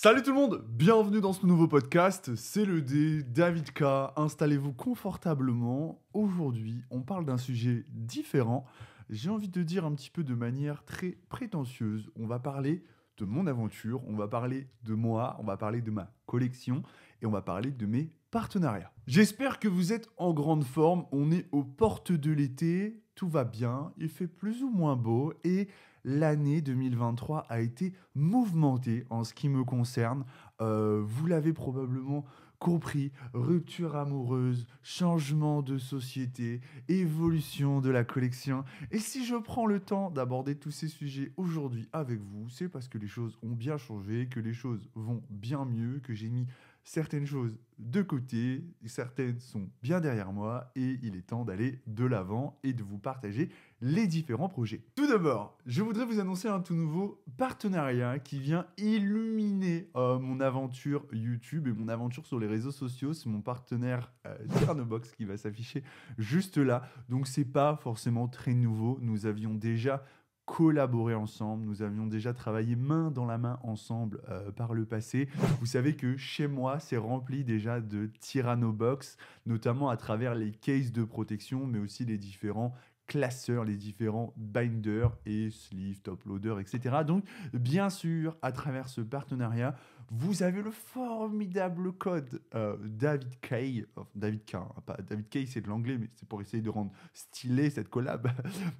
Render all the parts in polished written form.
Salut tout le monde, bienvenue dans ce nouveau podcast, c'est le D, David K, installez-vous confortablement. Aujourd'hui, on parle d'un sujet différent, j'ai envie de dire un petit peu de manière très prétentieuse. On va parler de mon aventure, on va parler de moi, on va parler de ma collection et on va parler de mes partenariats. J'espère que vous êtes en grande forme, on est aux portes de l'été, tout va bien, il fait plus ou moins beau et l'année 2023 a été mouvementée en ce qui me concerne. Vous l'avez probablement compris, rupture amoureuse, changement de société, évolution de la collection. Et si je prends le temps d'aborder tous ces sujets aujourd'hui avec vous, c'est parce que les choses ont bien changé, que les choses vont bien mieux, que j'ai mis certaines choses de côté, certaines sont bien derrière moi et il est temps d'aller de l'avant et de vous partager les différents projets. Tout d'abord, je voudrais vous annoncer un tout nouveau partenariat qui vient illuminer mon aventure YouTube et mon aventure sur les réseaux sociaux. C'est mon partenaire Tiernobox qui va s'afficher juste là. Donc c'est pas forcément très nouveau. Nous avions déjà collaboré ensemble, nous avions déjà travaillé main dans la main ensemble par le passé. Vous savez que chez moi, c'est rempli déjà de Tyrannobox, notamment à travers les cases de protection, mais aussi les différents classeurs, les différents binders et sleeves, top loader, etc. Donc, bien sûr, à travers ce partenariat, vous avez le formidable code David K. David K, hein, pas David K, c'est de l'anglais, mais c'est pour essayer de rendre stylé cette collab.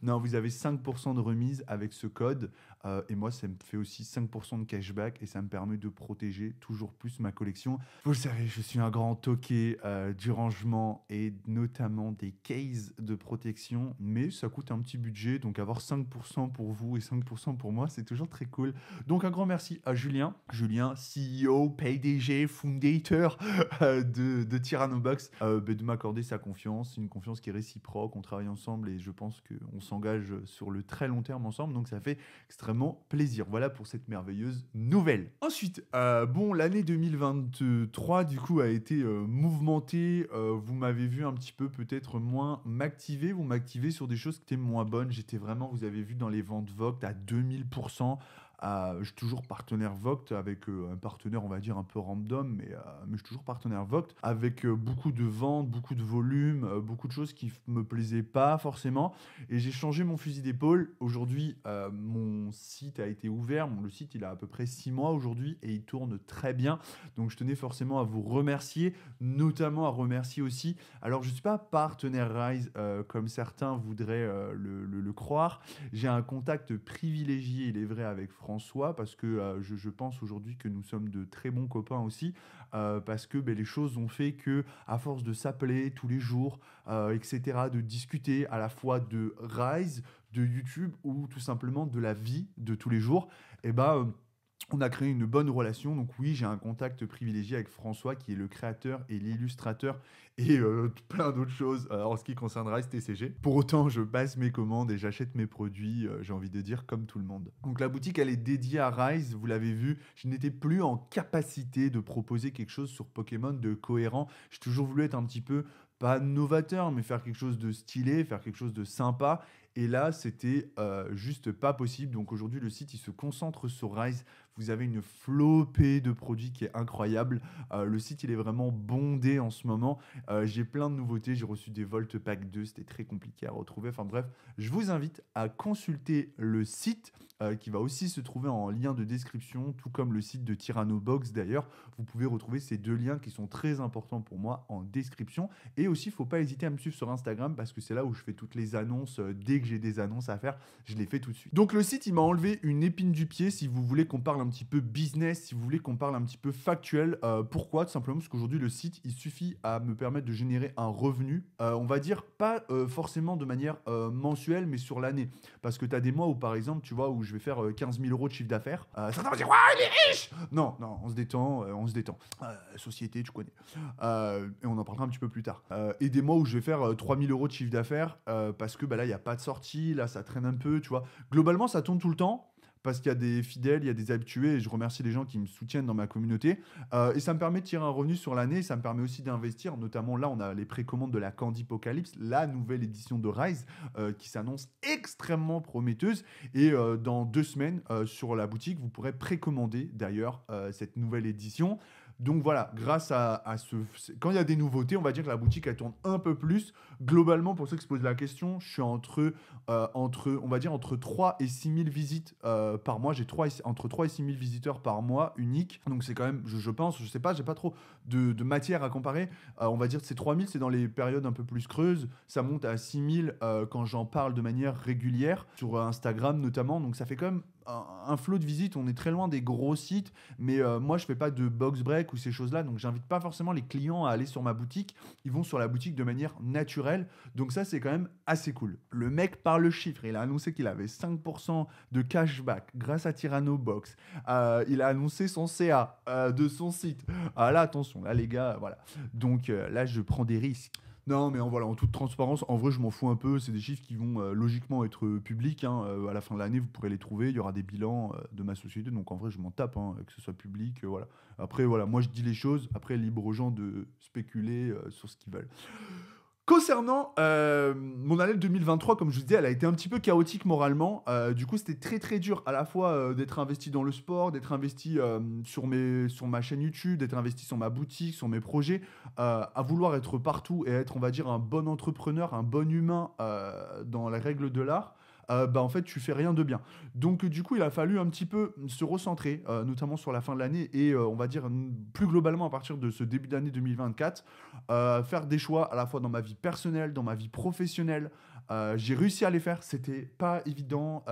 Non, vous avez 5% de remise avec ce code. Et moi, ça me fait aussi 5% de cashback et ça me permet de protéger toujours plus ma collection. Vous le savez, je suis un grand toqué du rangement et notamment des cases de protection, mais ça coûte un petit budget, donc avoir 5% pour vous et 5% pour moi, c'est toujours très cool. Donc un grand merci à Julien, CEO, PDG, fondateur de Tyrannobox, de m'accorder sa confiance, une confiance qui est réciproque, on travaille ensemble et je pense qu'on s'engage sur le très long terme ensemble, donc ça fait extrêmement plaisir. Voilà pour cette merveilleuse nouvelle. Ensuite, l'année 2023 du coup a été mouvementée. Vous m'avez vu un petit peu peut-être moins m'activer. Vous m'activez sur des choses qui étaient moins bonnes. J'étais vraiment, vous avez vu dans les ventes Vogt à 2000%. Je suis toujours partenaire Vogt avec un partenaire, on va dire, un peu random, mais je suis toujours partenaire Vogt avec beaucoup de ventes, beaucoup de volume, beaucoup de choses qui me plaisaient pas forcément. Et j'ai changé mon fusil d'épaule. Aujourd'hui, mon site a été ouvert. Le site, il a à peu près 6 mois aujourd'hui et il tourne très bien. Donc, je tenais forcément à vous remercier, notamment à remercier aussi. Alors, je ne suis pas partenaire Rise comme certains voudraient le croire. J'ai un contact privilégié, il est vrai, avec François parce que je pense aujourd'hui que nous sommes de très bons copains aussi parce que les choses ont fait que à force de s'appeler tous les jours, etc., de discuter à la fois de Rise, de YouTube ou tout simplement de la vie de tous les jours, et on a créé une bonne relation. Donc oui, j'ai un contact privilégié avec François qui est le créateur et l'illustrateur et plein d'autres choses en ce qui concerne Rise TCG. Pour autant, je passe mes commandes et j'achète mes produits, j'ai envie de dire, comme tout le monde. Donc la boutique, elle est dédiée à Rise, vous l'avez vu. Je n'étais plus en capacité de proposer quelque chose sur Pokémon de cohérent. J'ai toujours voulu être un petit peu, pas novateur, mais faire quelque chose de stylé, faire quelque chose de sympa. Et là, c'était juste pas possible. Donc aujourd'hui, le site, il se concentre sur Rise. Vous avez une flopée de produits qui est incroyable. Le site, il est vraiment bondé en ce moment. J'ai plein de nouveautés. J'ai reçu des Volt Pack 2. C'était très compliqué à retrouver. Enfin bref, je vous invite à consulter le site qui va aussi se trouver en lien de description, tout comme le site de Tyrannobox d'ailleurs. Vous pouvez retrouver ces deux liens qui sont très importants pour moi en description. Et aussi, il ne faut pas hésiter à me suivre sur Instagram parce que c'est là où je fais toutes les annonces. Dès que j'ai des annonces à faire, je les fais tout de suite. Donc le site, il m'a enlevé une épine du pied. Si vous voulez qu'on parle un petit peu business, si vous voulez qu'on parle un petit peu factuel, pourquoi? Tout simplement parce qu'aujourd'hui, le site, il suffit à me permettre de générer un revenu, on va dire pas forcément de manière mensuelle, mais sur l'année. Parce que tu as des mois où, par exemple, tu vois, où je vais faire 15 000 euros de chiffre d'affaires. Certains vont dire, ouais, il est riche! Non, non, on se détend, on se détend. Société, tu connais. Et on en parlera un petit peu plus tard. Et des mois où je vais faire 3 000 euros de chiffre d'affaires parce que là, il n'y a pas de sortie, là, ça traîne un peu, tu vois. Globalement, ça tourne tout le temps parce qu'il y a des fidèles, il y a des habitués et je remercie les gens qui me soutiennent dans ma communauté. Et ça me permet de tirer un revenu sur l'année, ça me permet aussi d'investir. Notamment là, on a les précommandes de la Candy Apocalypse, la nouvelle édition de Rise, qui s'annonce extrêmement prometteuse. Et dans 2 semaines, sur la boutique, vous pourrez précommander d'ailleurs cette nouvelle édition. Donc voilà, grâce à ce... Quand il y a des nouveautés, on va dire que la boutique, elle tourne un peu plus. Globalement, pour ceux qui se posent la question, je suis on va dire, entre 3 et 6 000 visites par mois. J'ai entre 3 et 6 000 visiteurs par mois uniques. Donc c'est quand même, je pense, je sais pas, j'ai pas trop de matière à comparer. On va dire que ces 3 000, c'est dans les périodes un peu plus creuses. Ça monte à 6 000 quand j'en parle de manière régulière, sur Instagram notamment. Donc ça fait quand même un flot de visites. On est très loin des gros sites, mais moi je fais pas de box break ou ces choses-là, donc j'invite pas forcément les clients à aller sur ma boutique. Ils vont sur la boutique de manière naturelle, donc ça c'est quand même assez cool. Le mec par le chiffre, il a annoncé qu'il avait 5% de cashback grâce à Tyranno Box. Il a annoncé son CA de son site. Là attention, là les gars, voilà. Donc là je prends des risques. Non, mais voilà, en toute transparence, en vrai, je m'en fous un peu. C'est des chiffres qui vont logiquement être publics, hein. À la fin de l'année, vous pourrez les trouver. Il y aura des bilans de ma société. Donc, en vrai, je m'en tape, hein, que ce soit public. Voilà. Après, voilà, moi, je dis les choses. Après, libre aux gens de spéculer sur ce qu'ils veulent. Concernant mon année 2023, comme je vous disais, elle a été un petit peu chaotique moralement. Du coup, c'était très très dur à la fois d'être investi dans le sport, d'être investi sur ma chaîne YouTube, d'être investi sur ma boutique, sur mes projets, à vouloir être partout et être, on va dire, un bon entrepreneur, un bon humain dans les règles de l'art. En fait, tu fais rien de bien. Donc, du coup, il a fallu un petit peu se recentrer, notamment sur la fin de l'année et on va dire plus globalement à partir de ce début d'année 2024, faire des choix à la fois dans ma vie personnelle, dans ma vie professionnelle. J'ai réussi à les faire, c'était pas évident,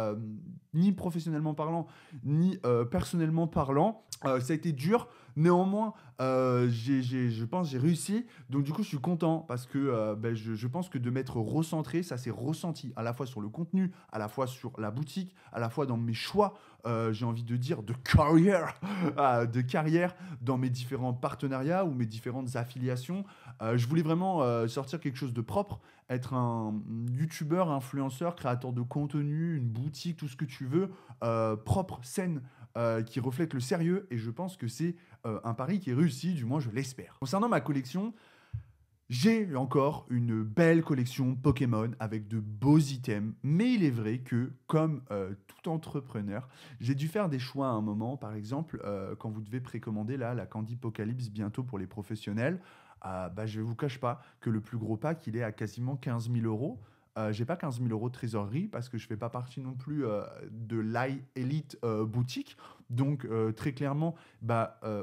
ni professionnellement parlant, ni personnellement parlant. Ça a été dur, néanmoins, je pense j'ai réussi. Donc du coup, je suis content parce que je pense que de m'être recentré, ça s'est ressenti à la fois sur le contenu, à la fois sur la boutique, à la fois dans mes choix, j'ai envie de dire, de carrière, dans mes différents partenariats ou mes différentes affiliations. Je voulais vraiment sortir quelque chose de propre, être un youtubeur, influenceur, créateur de contenu, une boutique, tout ce que tu veux, propre, saine, qui reflète le sérieux. Et je pense que c'est un pari qui est réussi, du moins je l'espère. Concernant ma collection, j'ai encore une belle collection Pokémon avec de beaux items, mais il est vrai que, comme tout entrepreneur, j'ai dû faire des choix à un moment. Par exemple, quand vous devez précommander là, la Candy Apocalypse bientôt pour les professionnels, je ne vous cache pas que le plus gros pack, il est à quasiment 15 000 euros. J'ai pas 15 000 euros de trésorerie parce que je fais pas partie non plus de l'High Elite boutique. Donc très clairement,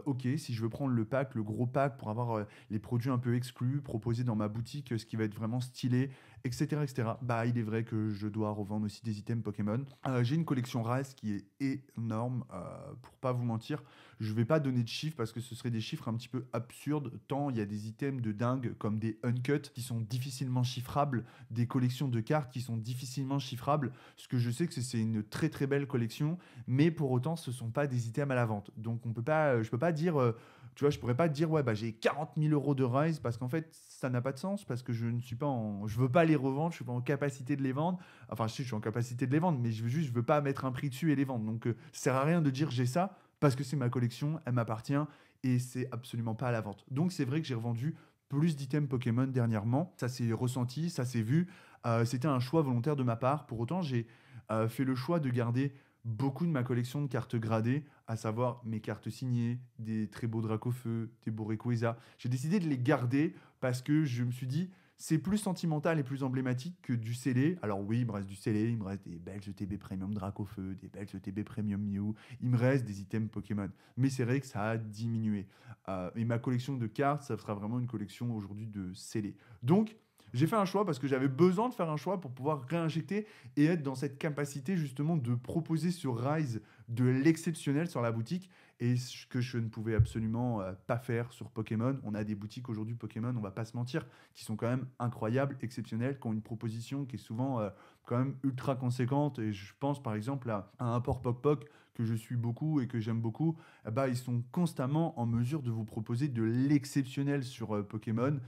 ok, si je veux prendre le pack, le gros pack pour avoir les produits un peu exclus proposés dans ma boutique, ce qui va être vraiment stylé, etc., etc. Il est vrai que je dois revendre aussi des items Pokémon. J'ai une collection Rise qui est énorme, pour pas vous mentir. Je vais pas donner de chiffres parce que ce serait des chiffres un petit peu absurdes, tant il y a des items de dingue comme des uncut qui sont difficilement chiffrables, des collections de cartes qui sont difficilement chiffrables. Ce que je sais que c'est une très très belle collection, mais pour autant, ce sont pas des items à la vente. Donc on peut pas, je peux pas dire, tu vois, je pourrais pas te dire ouais j'ai 40 000 euros de Rise parce qu'en fait ça n'a pas de sens parce que je veux pas les revendre, je suis pas en capacité de les vendre. Enfin si, je suis en capacité de les vendre, mais je veux pas mettre un prix dessus et les vendre. Donc ça sert à rien de dire j'ai ça parce que c'est ma collection, elle m'appartient et c'est absolument pas à la vente. Donc c'est vrai que j'ai revendu plus d'items Pokémon dernièrement. Ça s'est ressenti, ça s'est vu. C'était un choix volontaire de ma part. Pour autant, j'ai fait le choix de garder beaucoup de ma collection de cartes gradées, à savoir mes cartes signées, des très beaux Dracofeu, des beaux Rayquaza. J'ai décidé de les garder parce que je me suis dit, c'est plus sentimental et plus emblématique que du scellé. Alors oui, il me reste du scellé, il me reste des belges ETB Premium Dracofeu, des belges ETB Premium Mew, il me reste des items Pokémon. Mais c'est vrai que ça a diminué. Et ma collection de cartes, ça sera vraiment une collection aujourd'hui de scellé. Donc, j'ai fait un choix parce que j'avais besoin de faire un choix pour pouvoir réinjecter et être dans cette capacité justement de proposer sur Rise de l'exceptionnel sur la boutique et ce que je ne pouvais absolument pas faire sur Pokémon. On a des boutiques aujourd'hui Pokémon, on va pas se mentir, qui sont quand même incroyables, exceptionnelles, qui ont une proposition qui est souvent quand même ultra conséquente. Et je pense par exemple à un Import Poc Poc que je suis beaucoup et que j'aime beaucoup. Ils sont constamment en mesure de vous proposer de l'exceptionnel sur Pokémon,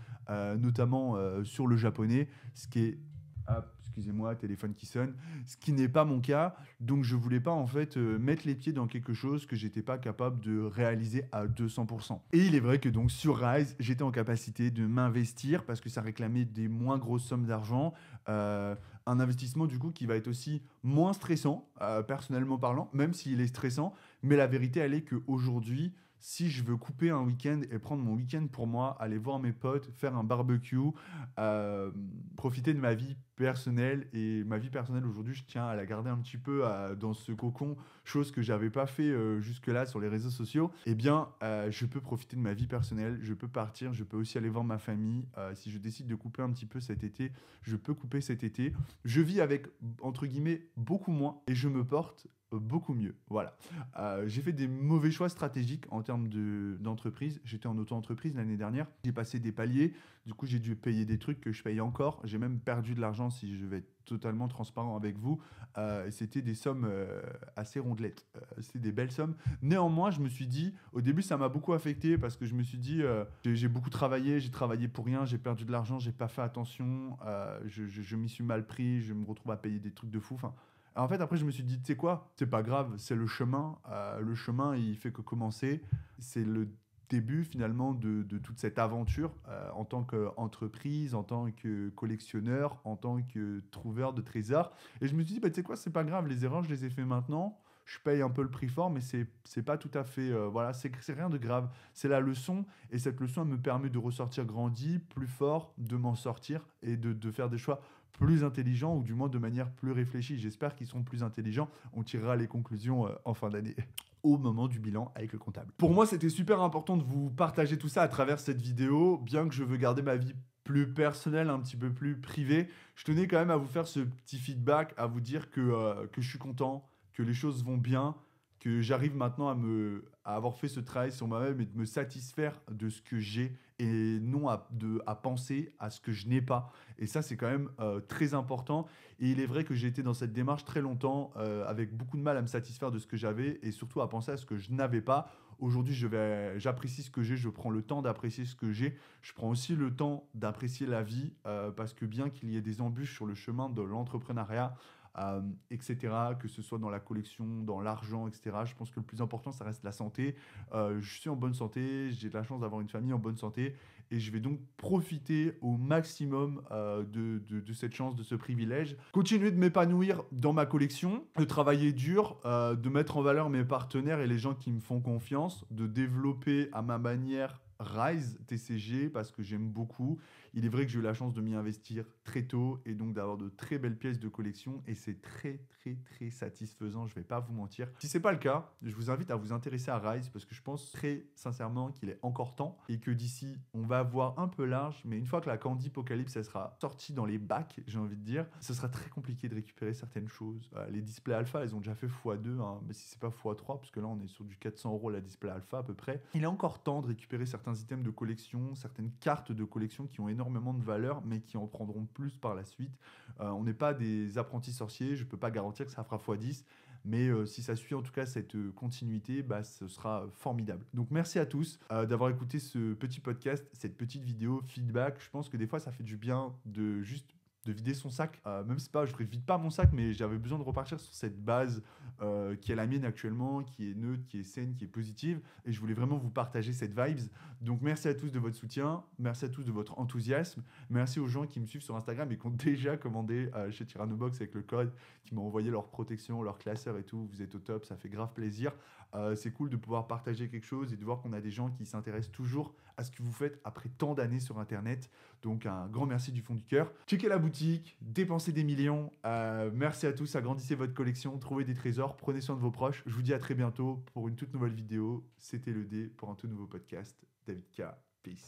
notamment sur le japonais, ce qui est Ah, excusez-moi, téléphone qui sonne, ce qui n'est pas mon cas. Donc, je voulais pas en fait mettre les pieds dans quelque chose que j'étais pas capable de réaliser à 200%. Et il est vrai que donc sur Rise, j'étais en capacité de m'investir parce que ça réclamait des moins grosses sommes d'argent. Un investissement du coup qui va être aussi moins stressant, personnellement parlant, même s'il est stressant. Mais la vérité, elle est qu'aujourd'hui, si je veux couper un week-end et prendre mon week-end pour moi, aller voir mes potes, faire un barbecue, euh, profiter de ma vie personnelle. Et ma vie personnelle aujourd'hui, je tiens à la garder un petit peu dans ce cocon, chose que j'avais pas fait jusque-là sur les réseaux sociaux. Eh bien, je peux profiter de ma vie personnelle, je peux partir, je peux aussi aller voir ma famille. Si je décide de couper un petit peu cet été, je peux couper cet été. Je vis avec, entre guillemets, beaucoup moins et je me porte beaucoup mieux. Voilà. J'ai fait des mauvais choix stratégiques en termes d'entreprise. J'étais en auto-entreprise l'année dernière. J'ai passé des paliers. Du coup, j'ai dû payer des trucs que je paye encore. J'ai même perdu de l'argent si je vais être totalement transparent avec vous. C'était des sommes assez rondelettes. C'était des belles sommes. Néanmoins, je me suis dit, au début, ça m'a beaucoup affecté parce que je me suis dit, j'ai beaucoup travaillé, j'ai travaillé pour rien, j'ai perdu de l'argent, j'ai pas fait attention, je m'y suis mal pris, je me retrouve à payer des trucs de fou. Enfin, en fait, après, je me suis dit, tu sais quoi, c'est pas grave, c'est le chemin. Le chemin, il fait que commencer. C'est le début, finalement, de toute cette aventure en tant qu'entreprise, en tant que collectionneur, en tant que trouveur de trésors. Et je me suis dit, bah, tu sais quoi, c'est pas grave, les erreurs, je les ai fait maintenant. Je paye un peu le prix fort, mais c'est pas tout à fait. Voilà, c'est rien de grave. C'est la leçon. Et cette leçon, elle me permet de ressortir grandi, plus fort, de m'en sortir et de faire des choix plus intelligents ou du moins de manière plus réfléchie. J'espère qu'ils seront plus intelligents. On tirera les conclusions en fin d'année au moment du bilan avec le comptable. Pour moi, c'était super important de vous partager tout ça à travers cette vidéo, bien que je veux garder ma vie plus personnelle, un petit peu plus privée. Je tenais quand même à vous faire ce petit feedback, à vous dire que je suis content, que les choses vont bien, que j'arrive maintenant à avoir fait ce travail sur moi-même et de me satisfaire de ce que j'ai et non à penser à ce que je n'ai pas. Et ça, c'est quand même très important. Et il est vrai que j'ai été dans cette démarche très longtemps avec beaucoup de mal à me satisfaire de ce que j'avais et surtout à penser à ce que je n'avais pas. Aujourd'hui, j'apprécie ce que j'ai, je prends le temps d'apprécier ce que j'ai. Je prends aussi le temps d'apprécier la vie parce que bien qu'il y ait des embûches sur le chemin de l'entrepreneuriat, etc., que ce soit dans la collection, dans l'argent, etc. Je pense que le plus important, ça reste la santé. Je suis en bonne santé, j'ai de la chance d'avoir une famille en bonne santé et je vais donc profiter au maximum de cette chance, de ce privilège. Continuer de m'épanouir dans ma collection, de travailler dur, de mettre en valeur mes partenaires et les gens qui me font confiance, de développer à ma manière Rise TCG parce que j'aime beaucoup. Il est vrai que j'ai eu la chance de m'y investir très tôt et donc d'avoir de très belles pièces de collection et c'est très très très satisfaisant, je vais pas vous mentir. Si c'est pas le cas, je vous invite à vous intéresser à Rise parce que je pense très sincèrement qu'il est encore temps et que d'ici on va avoir un peu large, mais une fois que la Candy Apocalypse elle sera sortie dans les bacs, j'ai envie de dire, ce sera très compliqué de récupérer certaines choses. Les displays alpha, ils ont déjà fait x2, hein, mais si c'est pas x3, parce que là on est sur du 400 € la display alpha à peu près. Il est encore temps de récupérer certains items de collection, certaines cartes de collection qui ont énormément de valeur, mais qui en prendront plus par la suite. On n'est pas des apprentis sorciers, je ne peux pas garantir que ça fera x10, mais si ça suit en tout cas cette continuité, bah, ce sera formidable. Donc merci à tous d'avoir écouté ce petit podcast, cette petite vidéo feedback. Je pense que des fois ça fait du bien de juste de vider son sac. Même si pas, je ne vide pas mon sac, mais j'avais besoin de repartir sur cette base qui est la mienne actuellement, qui est neutre, qui est saine, qui est positive. Et je voulais vraiment vous partager cette vibes. Donc merci à tous de votre soutien, merci à tous de votre enthousiasme, merci aux gens qui me suivent sur Instagram et qui ont déjà commandé chez Tyrannobox avec le code, qui m'ont envoyé leur protection, leur classeur et tout. Vous êtes au top, ça fait grave plaisir. C'est cool de pouvoir partager quelque chose et de voir qu'on a des gens qui s'intéressent toujours à ce que vous faites après tant d'années sur Internet. Donc un grand merci du fond du cœur. Checkez la boutique, dépensez des millions. Merci à tous, agrandissez votre collection, trouvez des trésors, prenez soin de vos proches. Je vous dis à très bientôt pour une toute nouvelle vidéo. C'était le D pour un tout nouveau podcast. David K.